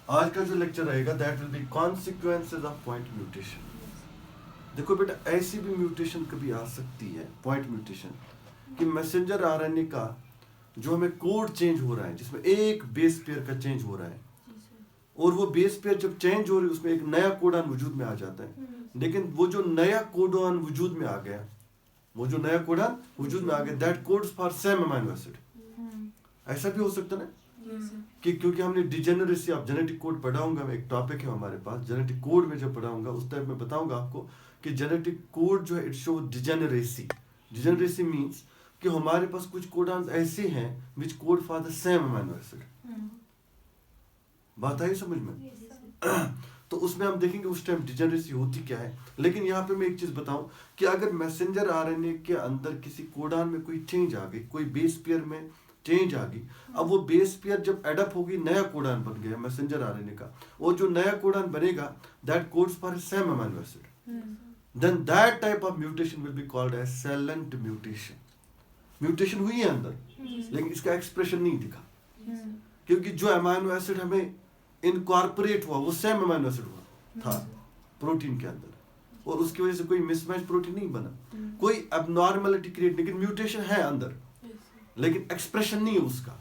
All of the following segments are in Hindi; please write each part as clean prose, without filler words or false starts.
आज का जो लेक्चर रहेगा that will B consequences of point mutation. देखो बेटा, ऐसी भी म्यूटेशन कभी आ सकती है, पॉइंट म्यूटेशन, कि मैसेंजर आरएनए का जो हमें कोड चेंज हो रहा है, जिसमें एक बेस पेयर का चेंज हो रहा है, और वो बेस पेयर जब चेंज हो रही है उसमें एक नया कोडॉन वजूद में आ जाता है, लेकिन वो जो नया कोडॉन वजूद में आ गया, वो जो नया कोडॉन वजूद में आ गया, that codes for same amino acid. ऐसा भी हो सकता है ना कि क्योंकि हमने डिजेनरेसी ऑफ जेनेटिक कोड पढ़ाऊंगा, एक टॉपिक है हमारे पास जेनेटिक कोड में, जब पढ़ाऊंगा उस टाइप में बताऊंगा आपको कि जेनेटिक कोड जो है it show degeneracy. Degeneracy means कि हमारे पास कुछ कोडॉन्स ऐसे हैं विच code for the same amino acid. बात आई समझ में? तो उसमें हम देखेंगे उस टाइम डिजेनरेसी होती क्या है। लेकिन यहाँ पे मैं एक चीज बताऊं कि अगर मैसेंजर आरएनए के अंदर किसी कोडॉन में कोई चेंज आ गई, कोई बेस पेयर में चेंज आ गई, अब वो बेस पेयर जब एडअप होगी, नया कोडॉन बन गया मैसेंजर आरएनए का, और जो नया कोडॉन बनेगा that codes for same amino acid, then that type of mutation will be called as silent mutation. Mutation हुई है अंदर, लेकिन इसका एक्सप्रेशन नहीं दिखा, क्योंकि जो अमीनो एसिड हमें इनकॉर्पोरेट हुआ वो सेम अमीनो एसिड हुआ था प्रोटीन के अंदर, और उसकी वजह से कोई मिसमैच प्रोटीन नहीं बना, कोई एबनॉर्मलिटी क्रिएट, लेकिन म्यूटेशन है अंदर, लेकिन एक्सप्रेशन नहीं है उसका,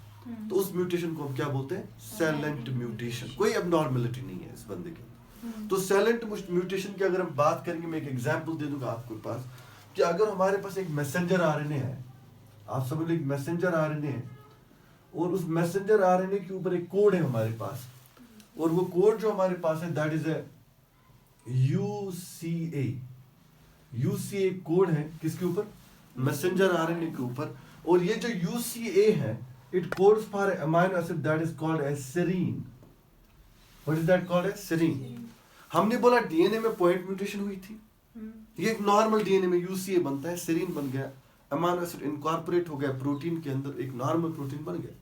तो उस म्यूटेशन को हम क्या बोलते हैं? Salient mutation. कोई एबनॉर्मलिटी नहीं है इस बंदे के अंदर। तो सेलेंट म्यूटेशन की अगर हम बात करेंगे, मैं एक एग्जांपल दे दूंगा आपके पास कि अगर हमारे पास एक मैसेंजर आरएनए है, आप समझ लो एक मैसेंजर आरएनए है, और उस मैसेंजर आरएनए के ऊपर एक कोड है हमारे पास, और वो कोड जो हमारे पास है that is a UCA. UCA code है किसके ऊपर? मैसेंजर आरएनए के ऊपर, और ये जो यूसीए है it codes for amino acid that is called as serine. What is that called as? Serine. हमने बोला डीएनए में पॉइंट म्यूटेशन हुई थी, ये एक नॉर्मल डीएनए में यूसीए बनता है, सेरीन बन गया, अमीनो एसिड इनकॉर्पोरेट हो गया प्रोटीन के अंदर, एक नॉर्मल प्रोटीन बन गया।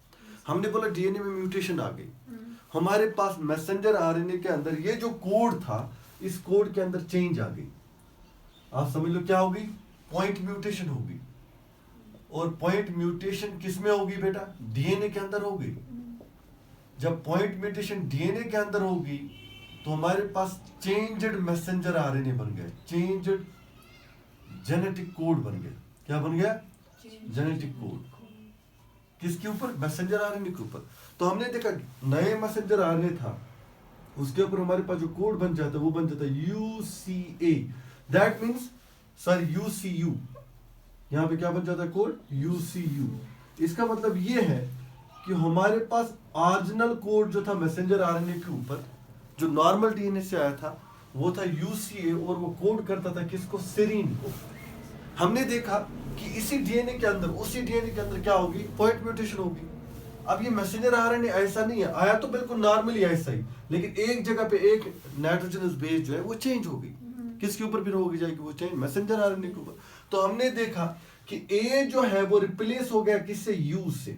हमने बोला डीएनए में म्यूटेशन आ गई, हमारे पास मैसेंजर आरएनए के अंदर ये जो कोड था, इस कोड के अंदर चेंज आ गई। आप समझ लो क्या होगी? पॉइंट म्यूटेशन होगी। और पॉइंट म्यूटेशन किस में होगी बेटा? डीएनए के अंदर होगी। जब पॉइंट म्यूटेशन डीएनए के अंदर होगी तो हमारे पास चेंज्ड मैसेंजर आरएनए बन गए, चेंज्ड जेनेटिक कोड बन गया। क्या बन गया? Genetic code. किसके ऊपर? मैसेंजर आरएनए के ऊपर। तो हमने देखा नए मैसेंजर आरएनए था, उसके ऊपर हमारे पास जो कोड बन जाता है वो बन जाता है यूसीए, दैट मींस सर यूसीयू, यहाँ पे क्या बन जाता है कोड? यूसीयू। इसका मतलब ये है कि हमारे पास ओरिजिनल कोड जो था मैसेंजर आरएनए के ऊपर, जो नॉर्मल डीएनए से आया था, वो था यूसीए, और वो कोड करता था किसको? सेरीन को। हमने देखा कि इसी डीएनए के अंदर, उसी डीएनए के अंदर क्या होगी? पॉइंट म्यूटेशन होगी। अब ये मैसेंजर आरएनए ऐसा नहीं है, आया तो बिल्कुल नॉर्मली ऐसा ही, लेकिन एक जगह पे एक नाइट्रोजनस बेस जो है वो चेंज हो गई। किसके ऊपर फिर होगी जाएगी वो चेंज? मैसेंजर आरएनए के ऊपर। तो हमने देखा कि ए जो है वो रिप्लेस हो गया किससे? यू से।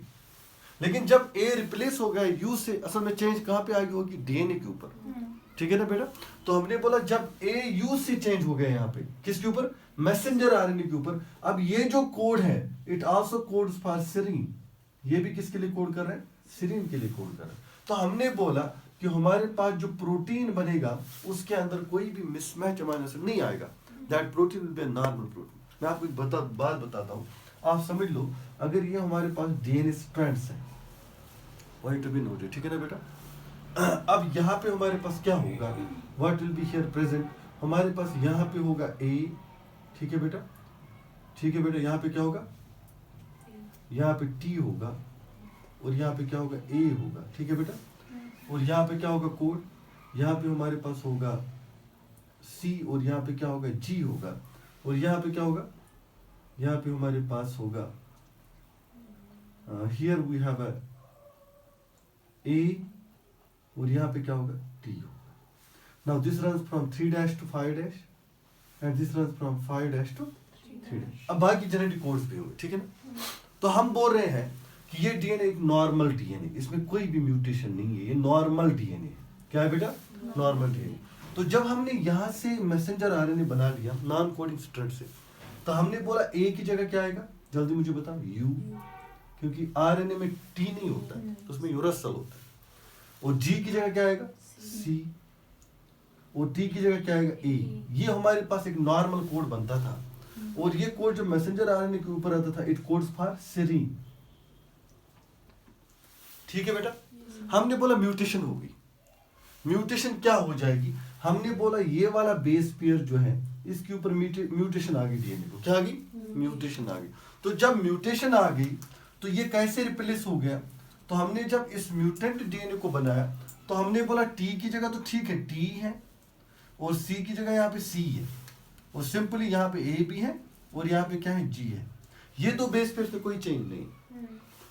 लेकिन जब ए रिप्लेस हो गया यू से, असल में चेंज कहाँ पे आ गई होगी? डीएनए के ऊपर। ठीक है ना बेटा? तो हमने बोला जब ए यू से चेंज हो गया यहाँ पे, किसके ऊपर? मैसेंजर आरएनए के ऊपर। अब ये जो कोड है it also codes for serine. ये भी किसके लिए कोड कर रहे हैं? सेरीन के लिए कोड कर रहे हैं। तो हमने बोला कि हमारे पास जो प्रोटीन बनेगा उसके अंदर कोई भी मिसमैच अमीनो एसिड नहीं आएगा, that protein will be normal protein. मैं आपको एक बात बताता हूँ, आप समझ लो, अगर ये हमारे पास डीएनए स्ट्रैंड्स है, पॉइंट बी नोटेड, ठीक है ना बेटा? अब यहाँ पे हमारे पास क्या होगा? What will be here present? हमारे पास यहाँ पे होगा ए, ठीक है बेटा? ठीक है बेटा, यहाँ पे क्या होगा? यहाँ पे टी होगा, और यहाँ पे क्या होगा? ए होगा, ठीक है बेटा? और यहाँ पे क्या होगा कोड? यहाँ पे हमारे पास होगा सी, और यहाँ पे क्या होगा? जी होगा, और यहाँ पे क्या होगा? यहाँ पे हमारे पास होगा हियर वी हैव अ ए, और यहाँ पे क्या होगा? टी होगा। Now this runs from 3' to 5' and this runs from 5' to 3'। अब बाकी जेनेटिक कोड्स भी होंगे, ठीक है ना? तो हम बोल रहे हैं कि ये डीएनए एक नॉर्मल डीएनए, इसमें कोई भी म्यूटेशन नहीं है, ये नॉर्मल डीएनए है। क्या है बेटा? Normal DNA. तो जब हमने यहाँ से मैसेंजर आरएनए बना लिया नॉन कोडिंग स्ट्रैंड से, तो हमने बोला ए की जगह क्या आएगा? जल्दी मुझे बताओ। यू, क्योंकि आरएनए में टी नहीं होता है, उसमें यूरसल होता है। और G की जगह क्या आएगा C, और T की जगह क्या आएगा A। ये हमारे पास एक नॉर्मल कोड बनता था, और ये कोड जो मैसेंजर आरएनए के ऊपर आता था, इट कोड्स फॉर सेरीन। ठीक है बेटा, हमने बोला म्यूटेशन होगी। म्यूटेशन क्या हो जाएगी, हमने बोला ये वाला बेस पेयर जो है इसके ऊपर म्यूटेशन आ गई डीएनए को, क्या आ गई, म्यूटेशन आ गई। तो जब म्यूटेशन आ गई तो ये कैसे रिप्लेस हो गया, तो हमने जब इस म्यूटेंट डीएनए को बनाया तो हमने बोला टी की जगह तो ठीक है टी है, और सी की जगह यहाँ पे सी है, और सिंपली यहाँ पे ए भी है, और यहाँ पे क्या है जी है। ये तो बेस पेयर में कोई चेंज नहीं।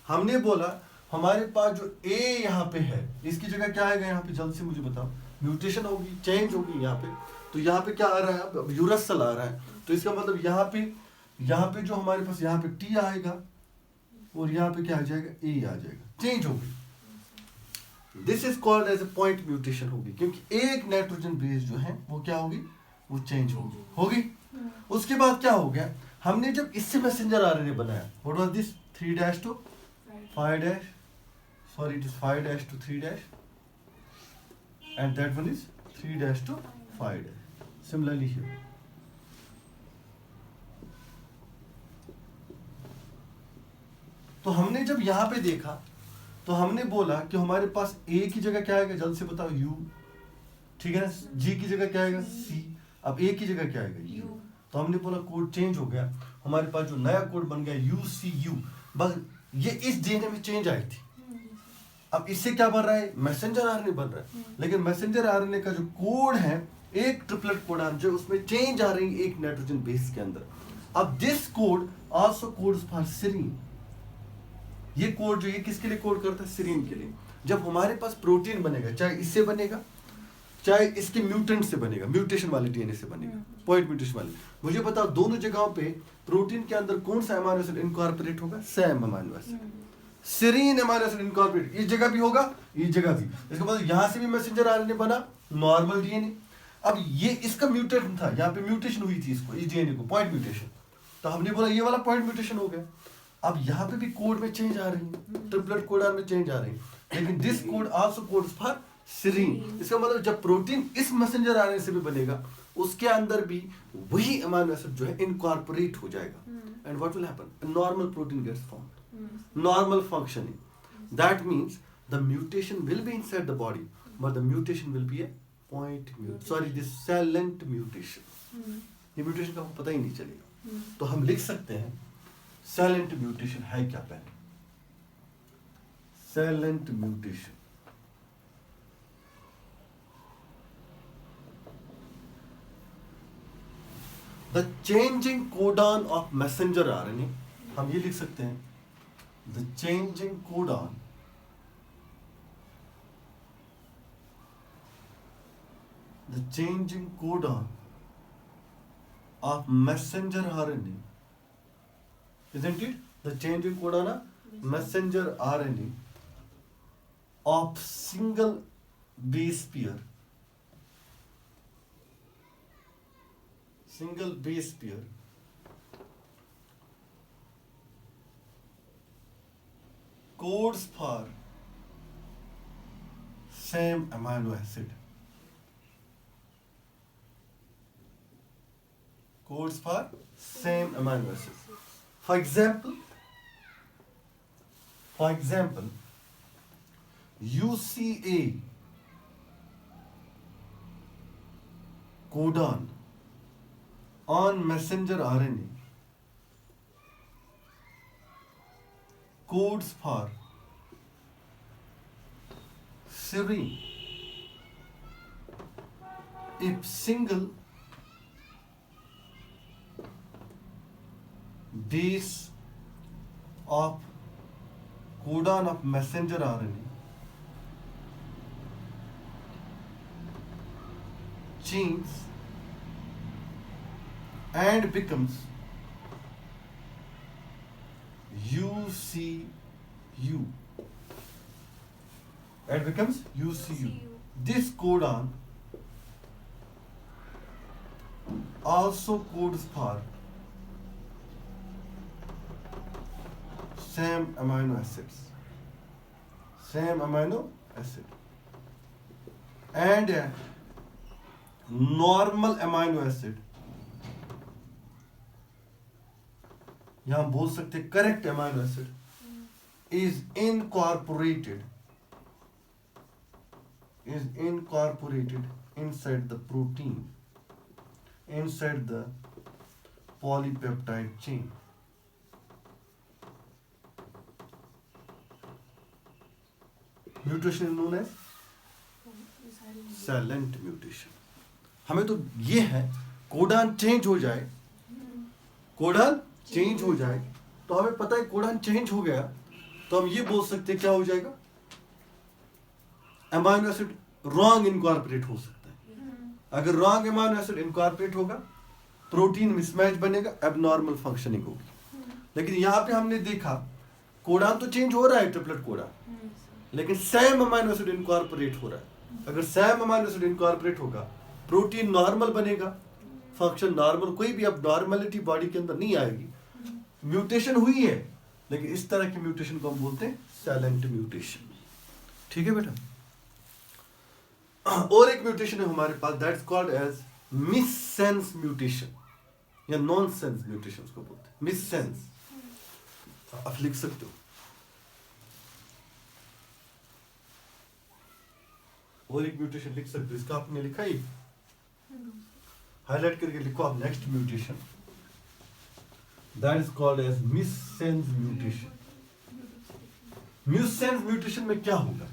हमने बोला हमारे पास जो ए यहाँ पे है इसकी जगह क्या आएगा, यहाँ पे जल्द से मुझे बताओ, म्यूटेशन होगी, चेंज होगी यहाँ पे। तो यहाँ पे क्या आ रहा है, अब यूरसल आ रहा है, तो इसका मतलब यहाँ पे जो हमारे पास यहाँ पे टी आएगा, और यहाँ पे क्या आ जाएगा, ए आ जाएगा, चेंज होगी। This is called as a point mutation होगी, क्योंकि एक नाइट्रोजन बेस जो है वो क्या होगी, वो चेंज होगी। उसके बाद क्या हो गया, हमने जब इससे मैसेंजर आरएनए बनाया, what was this 3' to 5', sorry it is 5' to 3', and that one is 3' to 5'. Similarly here. तो हमने जब यहाँ पे देखा तो हमने बोला कि हमारे पास A की जगह क्या आएगा, जल्द से बताओ U, ठीक है ना, G की जगह क्या आएगा C, अब A की जगह क्या आएगा U। तो हमने बोला कोड चेंज हो गया, हमारे पास जो नया कोड बन गया UCU, बस ये इस डीएनए में चेंज आई थी। अब इससे क्या बन रहा है, मैसेंजर आरएनए बन रहा है, लेकिन मैसेंजर आरएनए का जो कोड है एक ट्रिपलेट कोडान जो उसमें चेंज आ रही है एक नाइट्रोजन बेस के अंदर। अब this code also codes for serine. ये कोड जो ये किसके लिए कोड करता है, सेरीन के लिए। जब हमारे पास प्रोटीन बनेगा, चाहे इससे बनेगा चाहे इसके म्यूटेंट से बनेगा, म्यूटेशन वाले डीएनए से बनेगा, पॉइंट म्यूटेशन वाले, मुझे बताओ दोनों जगहों पे प्रोटीन के अंदर कौन सा अमीनो एसिड इनकॉर्पोरेट होगा, same amino acid, serine amino acid incorporate, इस जगह भी होगा, इस जगह भी। इसका मतलब यहां से भी मैसेंजर आरएनए बना, नॉर्मल डीएनए। अब ये इसका म्यूटेंट था, यहाँ पे म्यूटेशन हुई थी इसको, इस डीएनए को, पॉइंट म्यूटेशन। तो हमने बोला ये वाला पॉइंट म्यूटेशन हो गया। अब यहाँ पे भी कोड में चेंज आ रही है, ट्रिपलेट कोडान में चेंज आ रही है, लेकिन this code also codes for serine. इसका मतलब जब प्रोटीन इस मैसेंजर आरएनए से भी बनेगा उसके अंदर भी वही अमीनो एसिड जो है इनकॉर्पोरेट हो जाएगा, and what will happen, normal protein gets formed, normal functioning. That means the mutation will be inside the body, but the mutation will be a point mutation, sorry this silent mutation. ये म्यूटेशन का आपको पता ही नहीं चलेगा। तो हम लिख सकते हैं साइलेंट म्यूटेशन है क्या, पहले silent mutation, the changing codon of messenger RNA, हम ये लिख सकते हैं the changing codon of messenger RNA, isn't it? The changing codon of messenger RNA of single base pair, codes for same amino acid. Codes for same amino acid. For example, UCA codon on messenger RNA codes for serine if single base of codon of messenger RNA changes and becomes UCU. This codon also codes for same amino acid. and a normal amino acid, यहां बोल सकते correct amino acid is incorporated inside the protein, inside the polypeptide chain. Mutation is known as silent mutation. हमें तो ये है कोडान चेंज हो जाए, कोडान चेंज हो जाए, तो हमें पता है कोडान चेंज हो गया तो हम ये बोल सकते हैं क्या हो जाएगा, अमाइनो एसिड रॉन्ग इनकॉर्पोरेट हो सकता है। अगर रॉन्ग अमाइनो एसिड इनकॉर्पोरेट होगा प्रोटीन मिसमैच बनेगा, एबनॉर्मल फंक्शनिंग होगी। लेकिन यहाँ पे हमने देखा कोडान तो चेंज हो रहा है, ट्रिपलेट कोडान, लेकिन सेम अमाइनो एसिड इनकॉर्पोरेट हो रहा है। अगर सेम अमाइनो एसिड इनकॉर्पोरेट होगा प्रोटीन नॉर्मल बनेगा, फंक्शन नॉर्मल, कोई भी अब नॉर्मलिटी बॉडी के अंदर नहीं आएगी। म्यूटेशन हुई है लेकिन इस तरह की म्यूटेशन को हम बोलते हैं साइलेंट म्यूटेशन। ठीक है बेटा। और एक म्यूटेशन है हमारे पास, that's called as missense mutation या नॉनसेंस म्यूटेशन को बोलते हैं, मिससेंस। आप लिख सकते हो, और एक म्यूटेशन लिख सकते हो, इसका आपने लिखा ही, हाईलाइट करके लिखो आप, next mutation that is called as missense mutation. Missense mutation में क्या होगा,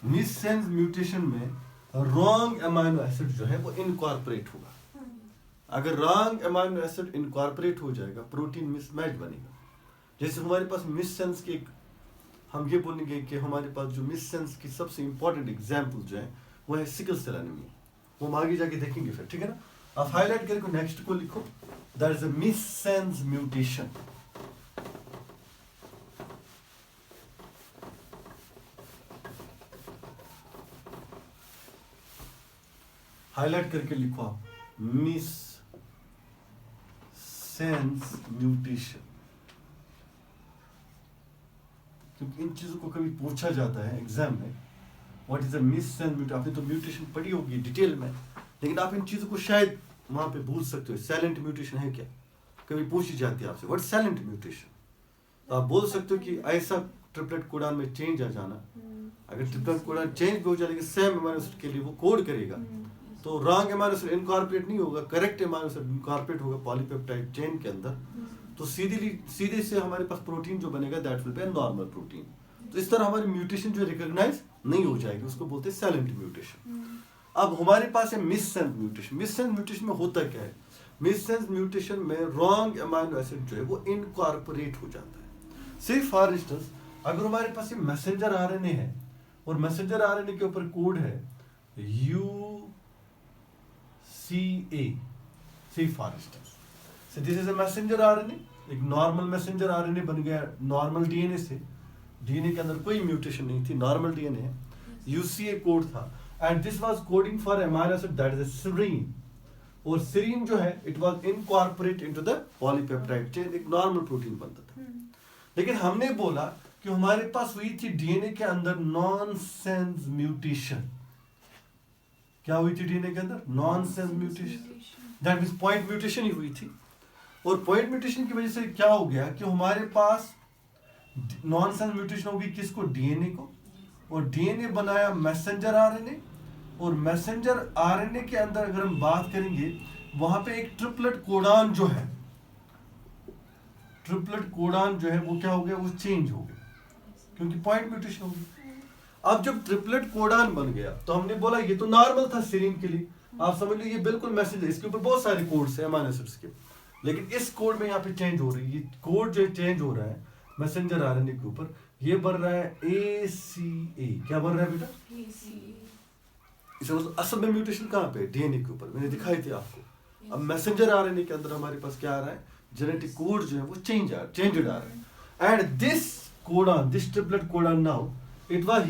मिससेंस म्यूटेशन में रॉन्ग अमाइनो एसिड जो है वो इनकॉर्पोरेट होगा। अगर रॉन्ग अमाइनो एसिड इनकॉर्पोरेट हो जाएगा प्रोटीन मिसमैच बनेगा। जैसे हमारे पास मिससेंस के, हम ये बोलेंगे कि हमारे पास जो मिससेंस की सबसे इंपॉर्टेंट एग्जाम्पल जो है वो है सिकल सेल एनीमिया, वो हम आगे जाके देखेंगे फिर, ठीक है ना। आप हाईलाइट करके नेक्स्ट को लिखो, that is a missense mutation. Highlight करके लिखो आप, मिससेंस म्यूटेशन, क्योंकि इन चीजों को कभी पूछा जाता है एग्जाम में, what is a missense mutation. आपने तो म्यूटेशन पढ़ी होगी डिटेल में, लेकिन आप इन चीजों को शायद वहां पे भूल सकते हो। साइलेंट म्यूटेशन है क्या, कभी पूछी जाती है आपसे, व्हाट साइलेंट म्यूटेशन। तो आप बोल सकते हो कि ऐसा ट्रिपलेट कोडान में चेंज आ जाना, अगर ट्रिपलेट कोडान चेंज भी हो जाएगा सेम अमाइनो एसिड के लिए वो कोड करेगा, तो रॉन्ग अमाइनो एसिड इनकॉर्पोरेट नहीं होगा, करेक्ट अमाइनो एसिड इनकॉर्पोरेट होगा पॉलीपेप्टाइड चेन के अंदर, तो सीधे से हमारे पास प्रोटीन जो बनेगा that will be a normal protein. तो इस तरह हमारी म्यूटेशन जो रिकॉग्नाइज नहीं हो जाएगी, उसको बोलते हैं साइलेंट म्यूटेशन। अब हमारे पास है मिससेंस म्यूटेशन। मिससेंस म्यूटेशन में होता क्या है, मिससेंस म्यूटेशन में रॉन्ग अमाइनो एसिड जो है वो इनकॉर्पोरेट हो जाता है। से फॉर इंस्टेंस अगर हमारे पास ये मैसेंजर आरएनए है और मैसेंजर आरएनए के ऊपर कोड है UCA, से for instance, so this is a messenger RNA, एक नॉर्मल मैसेंजर आरएनए बन गया नॉर्मल डीएनए से, डीएनए के अंदर कोई म्यूटेशन नहीं थी, नॉर्मल डीएनए है, UCA कोड था, and this was coding for amino acid that is serine, और सेरीन जो है it was incorporate into the polypeptide chain, एक नॉर्मल प्रोटीन बनता था। लेकिन हमने बोला कि हमारे पास हुई थी डीएनए के अंदर नॉनसेंस म्यूटेशन। क्या हुई थी डीएनए के अंदर, nonsense mutation, that means point mutation ही हुई थी। और पॉइंट म्यूटेशन की वजह से क्या हो गया कि हमारे पास नॉनसेंस म्यूटेशन होगी किसको, डीएनए को, और डीएनए बनाया मैसेंजर आरएनए, और मैसेंजर आरएनए के अंदर अगर हम बात करेंगे वहां पे एक ट्रिपलेट कोडान जो है, ट्रिपलेट कोडान जो है वो क्या हो गया, वो चेंज हो गया क्योंकि पॉइंट म्यूटेशन होगी। अब जब ट्रिपलेट कोडान बन गया तो हमने बोला ये तो नॉर्मल था सेरीन के लिए, आप समझ लो ये बिल्कुल मैसेज है, इसके ऊपर बहुत सारे कोड्स हैं अमाइनो एसिड्स के, लेकिन इस कोड में यहाँ पे चेंज हो रही है, ये कोड जो चेंज हो रहा है मैसेंजर आरएनए के ऊपर, ये बन रहा है ACA। क्या बन रहा है बेटा, इसका मतलब असल में म्यूटेशन कहाँ पे, डीएनए के ऊपर, मैंने दिखाई थी आपको। अब मैसेंजर आरएनए के अंदर हमारे पास क्या आ रहा है, जेनेटिक कोड जो है वो चेंजेड आ रहा है, and this codon, this triplet codon now it was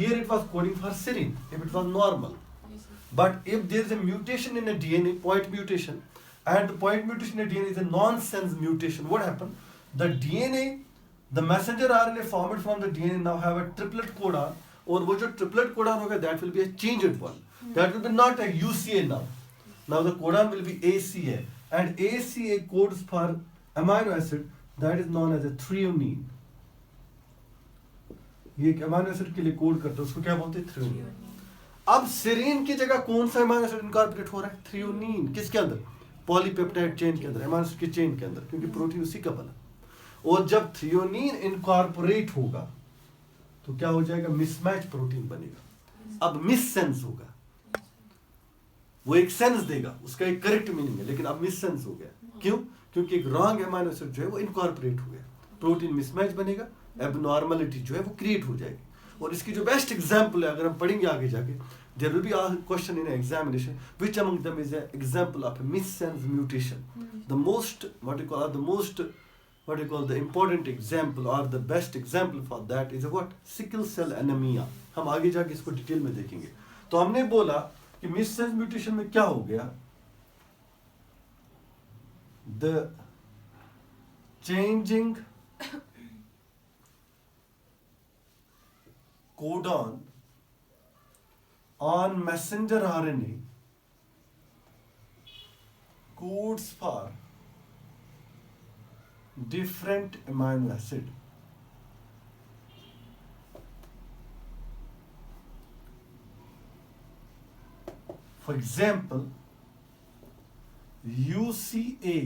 coding for serine if it was normal, but if there is a mutation in a DNA, point mutation, and the point mutation in a DNA is a nonsense mutation, what happened, the DNA, the messenger RNA formed from the DNA now have a triplet codon, और वो जो ट्रिपलेट कोडान होगा that will be a changed one, that will B not a UCA now, now the codon will be ACA, and ACA codes for amino acid that is known as a threonine. ये एक अमीनो एसिड के लिए कोड करता है, उसको क्या बोलते हैं? थ्रियोनीन। अब सेरीन की जगह कौन सा अमीनो एसिड इनकॉर्पोरेट हो रहा है? थ्रियोनीन। किसके अंदर? पॉलीपेप्टाइड चेन के अंदर, अमीनो एसिड की चेन के अंदर, क्योंकि प्रोटीन उसी का बना। और जब थ्रियोनीन इनकॉर्पोरेट होगा तो क्या हो जाएगा? मिसमैच प्रोटीन बनेगा। अब मिस सेंस होगा, वो एक सेंस देगा, उसका एक करेक्ट मीनिंग है, लेकिन अब मिस सेंस हो गया। क्यों? क्योंकि एक रॉन्ग अमीनो एसिड जो है वो इनकॉर्पोरेट हो गया, प्रोटीन मिसमैच बनेगा, एबनॉर्मलिटी जो है वो क्रिएट हो जाएगी। और इसकी जो बेस्ट एग्जांपल है, अगर हम पढ़ेंगे आगे जाके, there will be a question in examination which among them is an example of a missense mutation. The most what you call the important example or the best example for that is what? Sickle cell anemia. हम आगे जाके इसको डिटेल में देखेंगे। तो हमने बोला कि मिससेंस म्यूटेशन में क्या हो गया? The changing codon on messenger RNA codes for different amino acid. For example, UCA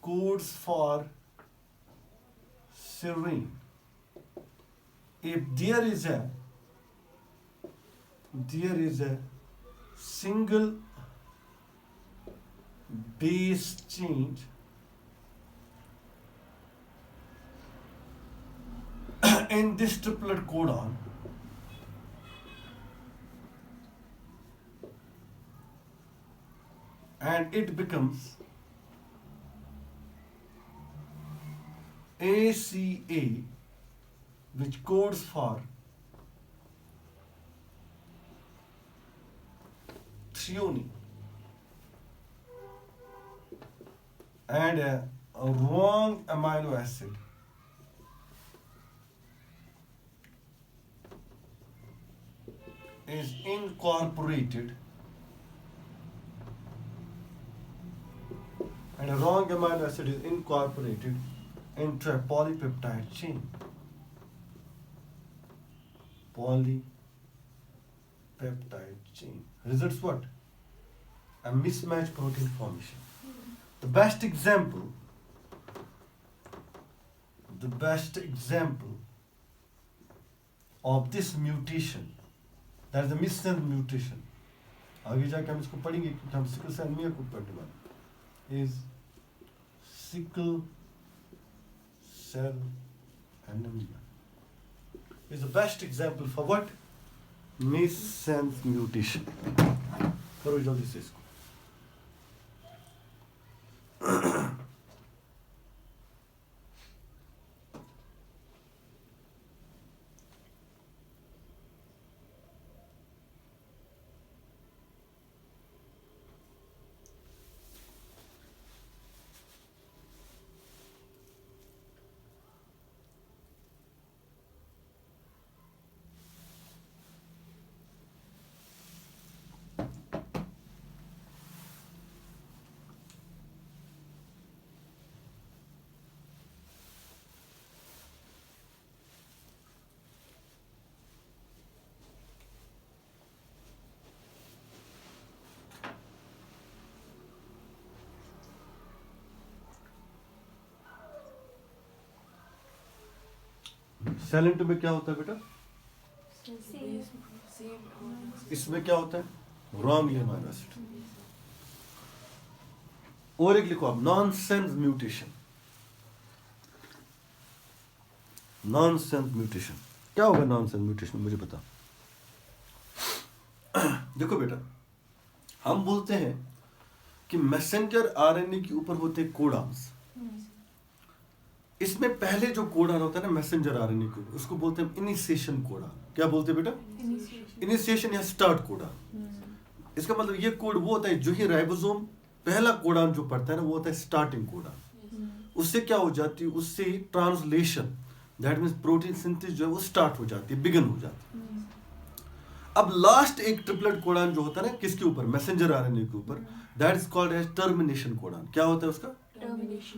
codes for serine. If there is a single base change in this triplet codon, and it becomes ACA, which codes for threonine, and a wrong amino acid is incorporated, and a wrong amino acid is incorporated into a polypeptide chain. Polypeptide chain results what? A mismatched protein formation. The best example of this mutation, that is the missense mutation, आगे जाके हम इसको पढ़ेंगे क्योंकि हम सिकल सेल एनीमिया को पढ़ने वाले, is sickle cell anemia is the best example for what? Missense mutation. करो जल्दी से इसको। सेलेंट में क्या होता है बेटा? इसमें क्या होता है? Wrong amino acid. और एक लिखो आप, नॉनसेंस म्यूटेशन। नॉनसेंस म्यूटेशन क्या होगा? नॉनसेंस म्यूटेशन मुझे बता। देखो बेटा, हम बोलते हैं कि मैसेंजर आरएनए के ऊपर होते हैं कोडॉन्स। इसमें पहले जो कोडॉन होता है ना मैसेंजर आरएनए को, उसको बोलते हैं इनिशिएशन कोडॉन। क्या बोलते हैं बेटा? इनिशिएशन या स्टार्ट कोडॉन। इसका मतलब ये कोड वो होता है जो ही राइबोसोम पहला कोडॉन जो पढ़ता है ना, वो होता है स्टार्टिंग कोडॉन। उससे क्या हो जाती है? उससे translation that means protein synthesis जो है वो स्टार्ट हो जाती है, बिगन हो जाती है। अब लास्ट एक ट्रिपलेट कोडान जो होता है ना किसके ऊपर, मैसेंजर आरएनए के ऊपर, that is called as termination codon. क्या होता है उसका,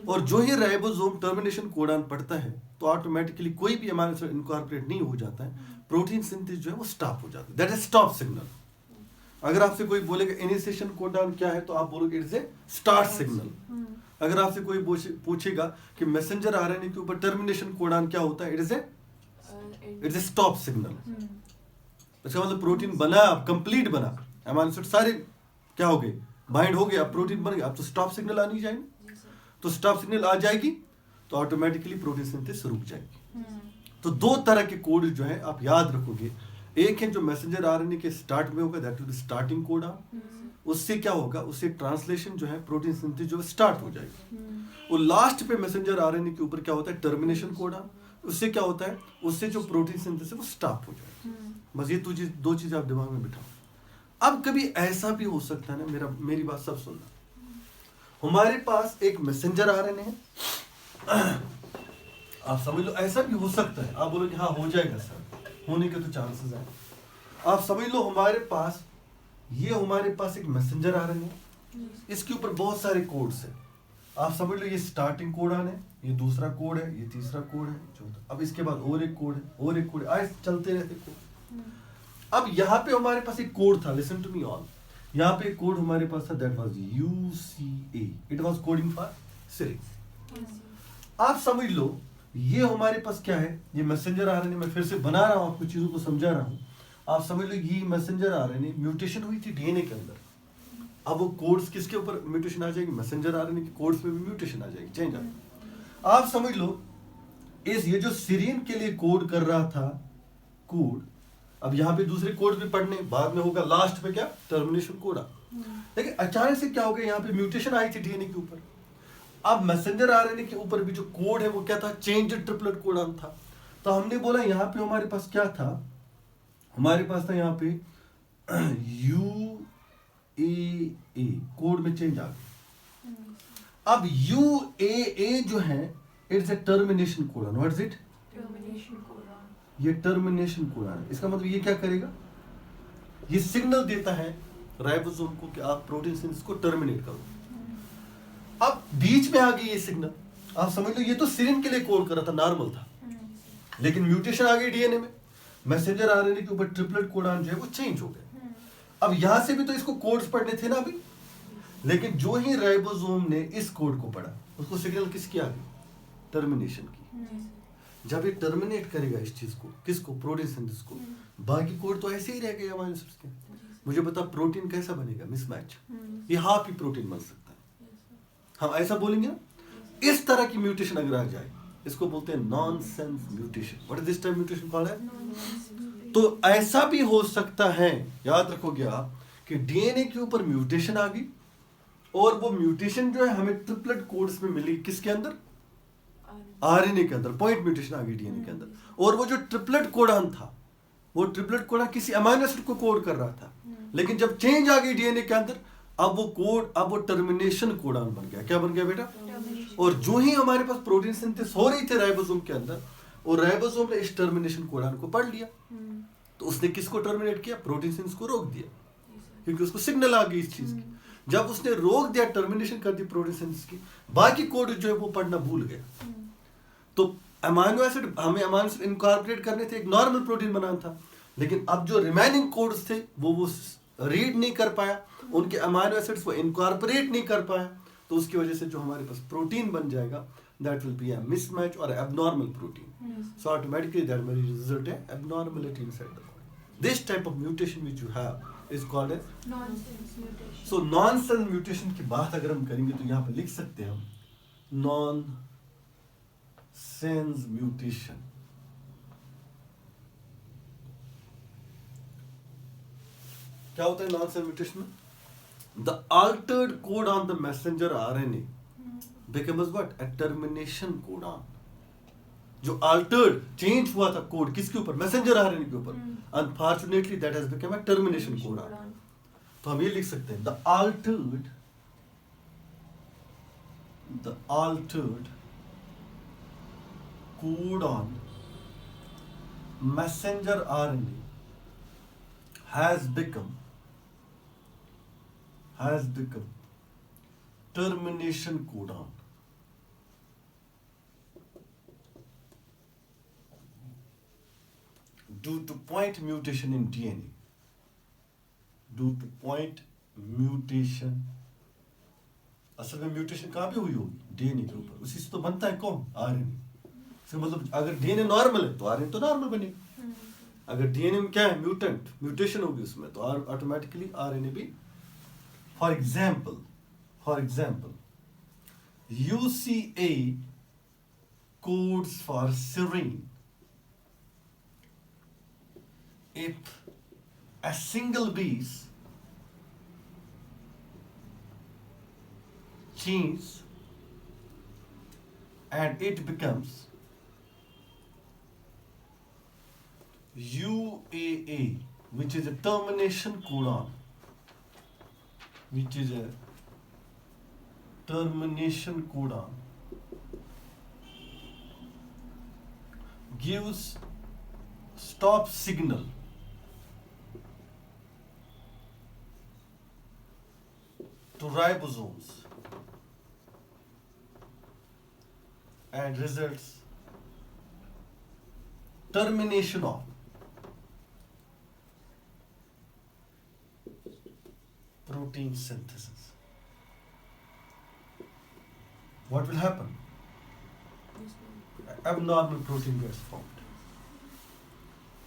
और जो ही राइबोसोम टर्मिनेशन कोडान पढ़ता है तो ऑटोमेटिकली कोई भी अमीनो एसिड इनकॉर्पोरेट नहीं हो जाता है, प्रोटीन सिंथेसिस जो है वो स्टॉप हो जाता है, दैट इज स्टॉप सिग्नल। अगर आपसे कोई बोलेगा इनिशिएशन कोडान क्या है तो आप बोलोगे it is a start signal. अगर आपसे कोई पूछेगा कि मैसेंजर आरएनए के ऊपर टर्मिनेशन कोडान क्या होता है, it is a stop signal. इसका मतलब प्रोटीन बना, अब कंप्लीट बना, अमीनो एसिड सारे क्या हो गए, बाइंड हो गए, अब प्रोटीन बन गया, अब तो स्टॉप सिग्नल आनी चाहिए। तो स्टॉप सिग्नल आ जाएगी तो ऑटोमेटिकली प्रोटीन सिंथेसिस रुक जाएगी। तो दो तरह के कोड जो है आप याद रखोगे, एक है जो मैसेंजर आरएनए के स्टार्ट में होगा, दैट इज स्टार्टिंग कोडान, उससे क्या होगा, उससे ट्रांसलेशन जो है प्रोटीन सिंथेसिस जो स्टार्ट हो जाएगी। और लास्ट पे मैसेंजर आरएनए के ऊपर क्या होता है, टर्मिनेशन कोडान, उससे क्या होता है, उससे जो प्रोटीन सिंथेसिस वो स्टॉप हो जाएगा। बस ये दो चीजें आप दिमाग में बिठाओ। अब कभी ऐसा भी हो सकता है ना, मेरी बात सब सुनना, हमारे पास एक मैसेंजर आरएनए है, आप समझ लो ऐसा भी हो सकता है, आप बोलोगे हाँ हो जाएगा सर, होने के तो चांसेस हैं। आप समझ लो हमारे पास एक मैसेंजर आरएनए है, इसके ऊपर बहुत सारे कोड्स हैं। आप समझ लो ये स्टार्टिंग कोडान है, ये दूसरा कोड है, ये तीसरा कोड है, चौथा, अब इसके बाद और एक कोड है, और एक कोड है, आज चलते रहते कोड। अब यहाँ पे हमारे पास एक कोड था, लिसन टू मी ऑल, यहाँ पे एक कोड हमारे पास था, that was UCA, it was coding for serine. आप समझ लो ये हमारे पास क्या है, ये मैसेंजर आरएनए, मैं फिर से बना रहा हूँ, आपको चीजों को समझा रहा हूँ। आप समझ लो ये मैसेंजर आरएनए म्यूटेशन हुई थी डीएनए के अंदर, अब वो कोड्स किसके ऊपर म्यूटेशन आ जाएगी, मैसेंजर आरएनए के कोड्स पे भी म्यूटेशन आ जाएगी, चेंज आ जाएगी। आप समझ लो ये जो सीरीन के लिए कोड कर रहा था कोड, अब यहाँ पे दूसरे कोड भी पढ़ने बाद में होगा, लास्ट पे क्या, टर्मिनेशन कोड आ। लेकिन अचानक से क्या हो गया, यहाँ पे म्यूटेशन आई थी डीएनए के ऊपर, अब मैसेंजर आरएनए के ऊपर भी जो कोड है वो क्या था, चेंज ट्रिपलेट कोडान था। तो हमने बोला यहाँ पे हमारे पास क्या था, हमारे पास था यहाँ पे UAA, कोड में चेंज आ गया। अब UAA जो है it's a termination codon, what is it, ये टर्मिनेशन कोडान है। इसका मतलब ये क्या करेगा, ये सिग्नल देता है राइबोसोम को कि आप प्रोटीन सिंथेसिस को टर्मिनेट करो। अब बीच में आ गई ये सिग्नल, आप समझ लो ये तो सीरीन के लिए कोड कर रहा था, नॉर्मल था, लेकिन म्यूटेशन आ गई डीएनए में, मैसेंजर आरएनए के ऊपर ट्रिपलेट कोडान जो है वो चेंज हो गया। अब यहां से भी तो इसको कोड्स पढ़ने थे ना अभी, लेकिन जो ही राइबोसोम ने इस कोड को पढ़ा, उसको सिग्नल किसकी आ गई, टर्मिनेशन की। जब ये टर्मिनेट करेगा इस चीज को, किसको, प्रोटीन सिंथेसिस को, बाकी कोड तो ऐसे ही रह गए हमारे के। मुझे बता प्रोटीन कैसा बनेगा, मिसमैच, ये हाफ ही प्रोटीन बन सकता है, हम ऐसा बोलेंगे ना। इस तरह की म्यूटेशन अगर आ जाए, इसको बोलते हैं nonsense mutation. What is this type mutation called है। तो ऐसा भी हो सकता है, याद रखोगे आप, कि डीएनए के ऊपर म्यूटेशन आ गई, और वो म्यूटेशन जो है हमें ट्रिपलेट कोड्स में मिली, किसके अंदर, आरएनए के अंदर, पॉइंट म्यूटेशन आ गई डीएनए के अंदर, और वो जो ट्रिपलेट कोडान था, वो ट्रिपलेट कोडान किसी अमीनो एसिड को कोड कर रहा था, लेकिन जब चेंज आ गई डीएनए के अंदर, अब वो टर्मिनेशन कोडान बन गया। क्या बन गया बेटा, और जो ही हमारे पास प्रोटीन सिंथेसिस हो रही थी राइबोसोम के अंदर, और राइबोसोम ने इस टर्मिनेशन कोडान को पढ़ लिया, तो उसने किसको टर्मिनेट किया, प्रोटीन सिंथेसिस को रोक दिया, क्योंकि उसको सिग्नल आ गई इस चीज की। जब उसने रोक दिया, टर्मिनेशन कर दी प्रोटीन सिंथेसिस की, बाकी कोड जो है वो पढ़ना भूल गया। तो अमीनो एसिड, हमें अमीनो एसिड इनकॉर्पोरेट करने थे, एक नॉर्मल प्रोटीन बनाना था, लेकिन अब जो रिमेनिंग कोड्स थे वो रीड नहीं कर पाया, उनके अमीनो एसिड्स वो इनकॉर्पोरेट नहीं कर पाया, तो उसकी वजह से जो हमारे पास प्रोटीन बन जाएगा, that will be a mismatch और abnormal protein. So automatically that will result in abnormality inside the body. This type of mutation which you have is called as nonsense mutation. So nonsense mutation की बात अगर हम करेंगे तो यहाँ पे लिख सकते हैं हम नॉनसेंस म्यूटेशन। क्या होता है नॉनसेंस म्यूटेशन में, the altered code on the messenger RNA becomes what, a termination codon। जो altered change हुआ था कोड किसके ऊपर, मैसेंजर आरएनए के ऊपर, unfortunately that has become a termination codon। तो हम ये लिख सकते हैं the altered codon messenger RNA has become termination codon. Due to point mutation in DNA. Due to point mutation. असल में म्यूटेशन कहाँ पे हुई होगी? डीएनए के ऊपर. उसी से तो बनता है कौन? आरएनए. इसका मतलब अगर डीएनए नॉर्मल है तो आरएनए तो नॉर्मल बनेगा. अगर डीएनए में क्या है? म्यूटेशन होगी उसमें, तो ऑटोमेटिकली आरएनए भी. For example UCA codes for serine. If a single base changes and it becomes UAA, which is a termination codon, gives stop signal to ribosomes and results termination of protein synthesis. What will happen? Abnormal protein gets formed.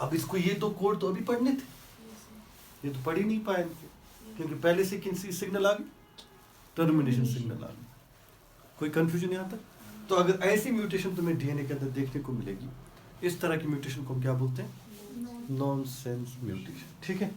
अब इसको ये दो कोड तो अभी पढ़ने थे, ये तो पढ़ ही नहीं पाए क्योंकि पहले से किसी सिग्नल आ गई, टर्मिनेशन सिग्नल आ गई. कोई कंफ्यूजन यहाँ तक? तो अगर ऐसी म्यूटेशन तुम्हें डीएनए के अंदर देखने को मिलेगी, इस तरह की म्यूटेशन को हम क्या बोलते हैं? Nonsense mutation. ठीक है.